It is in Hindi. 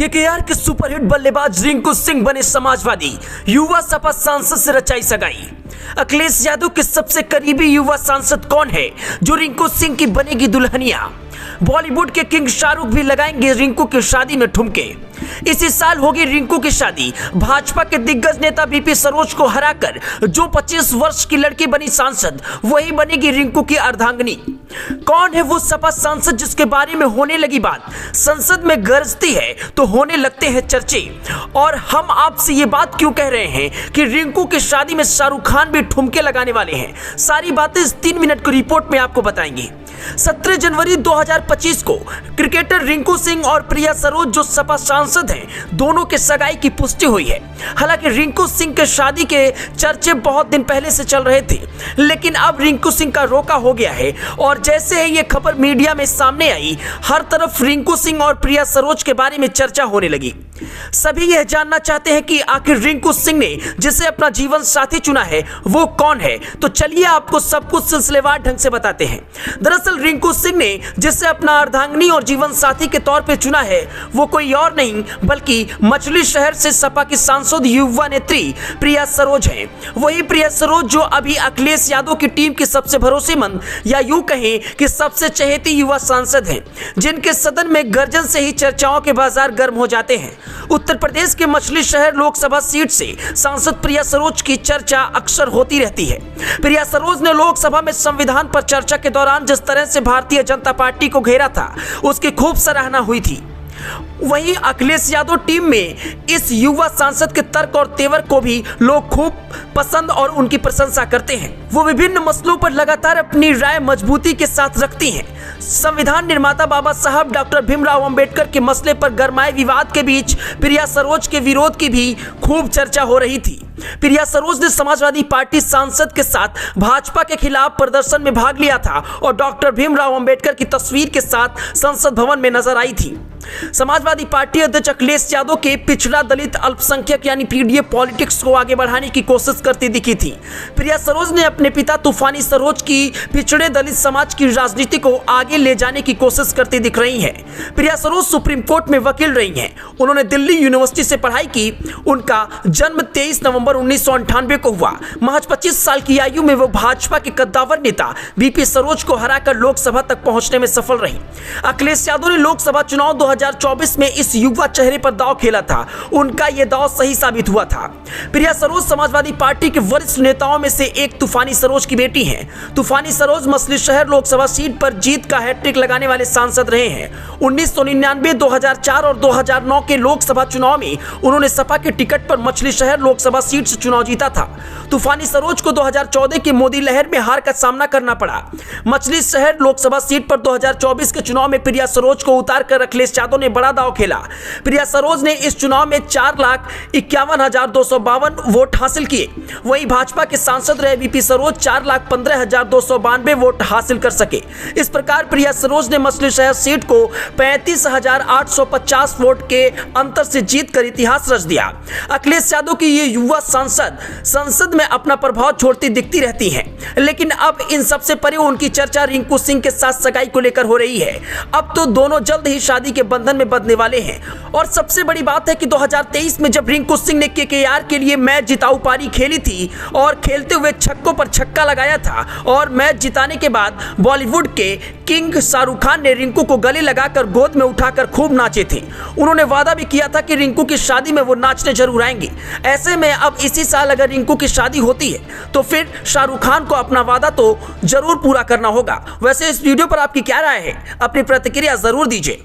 केकेआर के सुपरहिट बल्लेबाज रिंकू सिंह बने समाजवादी, युवा सपा सांसद से रचाई सगाई। अखिलेश यादव के सबसे करीबी युवा सांसद कौन है जो रिंकू सिंह की बनेगी दुल्हनिया? बॉलीवुड के किंग शाहरुख भी लगाएंगे रिंकू की शादी में ठुमके। इसी साल होगी रिंकू की शादी। भाजपा के दिग्गज नेता बीपी सरोज को हराकर जो 25 वर्ष की लड़की बनी सांसद, वही बनेगी रिंकू की अर्धांगिनी। कौन है वो सपा सांसद जिसके बारे में होने लगी बात? संसद में गरजती है तो होने लगते हैं चर्चे। और हम आपसे ये बात क्यों कह रहे हैं कि रिंकू की शादी में शाहरुख खान भी ठुमके लगाने वाले हैं? सारी बातें इस 3 मिनट की रिपोर्ट में आपको बताएंगे। 17 जनवरी 2025 को क्रिकेटर रिंकू सिंह और प्रिया सरोज जो सपा सांसद हैं, दोनों के सगाई की पुष्टि हुई है। हालांकि रिंकू सिंह के शादी के चर्चे बहुत दिन पहले से चल रहे थे, लेकिन अब रिंकू सिंह का रोका हो गया है। और जैसे ही ये खबर मीडिया में सामने आई, हर तरफ रिंकू सिंह और प्रिया सरोज के बारे में चर्चा होने लगी। सभी यह जानना चाहते हैं कि आखिर रिंकू सिंह ने जिसे अपना जीवन साथी चुना है वो कौन है। तो चलिए आपको सब कुछ सिलसिलेवार ढंग से बताते हैं। दरअसल रिंकू सिंह ने जिसे अपना अर्धांगिनी और जीवन साथी के तौर पे चुना है वो कोई और नहीं बल्कि मछली शहर से सपा की सांसद युवा नेत्री प्रिया सरोज हैं। वही प्रिया सरोज जो अभी अखिलेश यादव की टीम की सबसे भरोसेमंद या यूं कहें कि सबसे चहेती युवा सांसद हैं, जिनके सदन में गर्जन से ही चर्चाओं के बाजार गर्म हो जाते हैं। उत्तर प्रदेश के मछली शहर लोकसभा सीट से सांसद प्रिया सरोज की चर्चा अक्सर होती रहती है। प्रिया सरोज ने लोकसभा में संविधान पर चर्चा के दौरान जिस तरह से भारतीय जनता पार्टी को घेरा था, उसकी खूब सराहना हुई थी। वहीं अखिलेश यादव टीम में इस युवा सांसद के तर्क और तेवर को भी लोग खूब पसंद और उनकी प्रशंसा करते हैं। वो विभिन्न मसलों पर लगातार अपनी राय मजबूती के साथ रखती हैं। संविधान निर्माता बाबा साहब डॉक्टर भीमराव अंबेडकर के मसले पर गरमाए विवाद के बीच प्रिया सरोज के विरोध की भी खूब चर्चा हो रही थी। प्रिया सरोज ने समाजवादी पार्टी सांसद के साथ भाजपा के खिलाफ प्रदर्शन में भाग लिया था और डॉक्टर भीमराव अंबेडकर की तस्वीर के साथ संसद भवन में नजर आई थी। समाजवादी पार्टी अध्यक्ष अखिलेश यादव के पिछड़ा दलित अल्पसंख्यक यानी पीडीए पॉलिटिक्स को आगे बढ़ाने की कोशिश करती दिखी थी। प्रिया सरोज ने अपने पिता तूफानी सरोज की पिछड़े दलित समाज की राजनीति को आगे ले जाने की कोशिश करती दिख रही हैं। प्रिया सरोज सुप्रीम कोर्ट में वकील रही हैं। उन्होंने दिल्ली यूनिवर्सिटी से पढ़ाई की। उनका जन्म 23 नवंबर 1998 को हुआ। महज 25 साल की आयु में वो भाजपा के कद्दावर नेता बीपी सरोज को हराकर लोकसभा तक पहुंचने में सफल रही। अखिलेश यादव ने लोकसभा चुनाव 2024 में इस युवा चेहरे पर दांव खेला था। उनका यह दांव सही साबित हुआ था। प्रिया सरोज समाजवादी पार्टी के वरिष्ठ नेताओं में से एक तूफानी सरोज की बेटी हैं। तूफानी सरोज मछली शहर लोकसभा सीट पर जीत का हैट्रिक लगाने वाले सांसद रहे हैं। 1999, 2004 और 2009 के लोकसभा चुनाव में उन्होंने सपा के टिकट पर मछली शहर लोकसभा सीट से चुनाव जीता था। तूफानी सरोज को 2014 की मोदी लहर में हार का सामना करना पड़ा। मछली शहर लोकसभा सीट पर 2024 के चुनाव में प्रिया सरोज को उतार कर अखिलेश यादव ने बड़ा दांव खेला। प्रिया सरोज ने इस चुनाव में 4,51,252 वोट हासिल किए। वहीं भाजपा के सांसद रहे बीपी सरोज 4,15,292 वोट हासिल कर सके। इस प्रकार प्रिया सरोज ने मछली शहर सीट को 35,850 वोट के अंतर से जीतकर इतिहास रच दिया। अखिलेश यादव की ये युवा सांसद संसद में अपना प्रभाव छोड़ती दिखती रहती हैं, लेकिन अब इन सबसे परे उनकी चर्चा रिंकू सिंह के साथ सगाई को लेकर हो रही है। अब तो दोनों जल्द ही शादी के बंधन में बंधने वाले हैं। और सबसे बड़ी बात है कि 2023 में जब रिंकू सिंह ने केकेआर के लिए मैच जिताऊ पारी खेली थी और खेलते हुए छक्कों पर छक्का लगाया था और मैच जिताने के बाद बॉलीवुड के किंग शाहरुख खान ने रिंकू को गले लगाकर गोद में उठाकर खूब नाचे थे। उन्होंने वादा भी किया था कि रिंकू की शादी में वो नाचने जरूर आएंगे। ऐसे में अब इसी साल अगर रिंकू की शादी होती है तो फिर शाहरुख खान को अपना वादा तो जरूर पूरा करना होगा। वैसे इस वीडियो पर आपकी क्या राय है? अपनी प्रतिक्रिया जरूर दीजिए।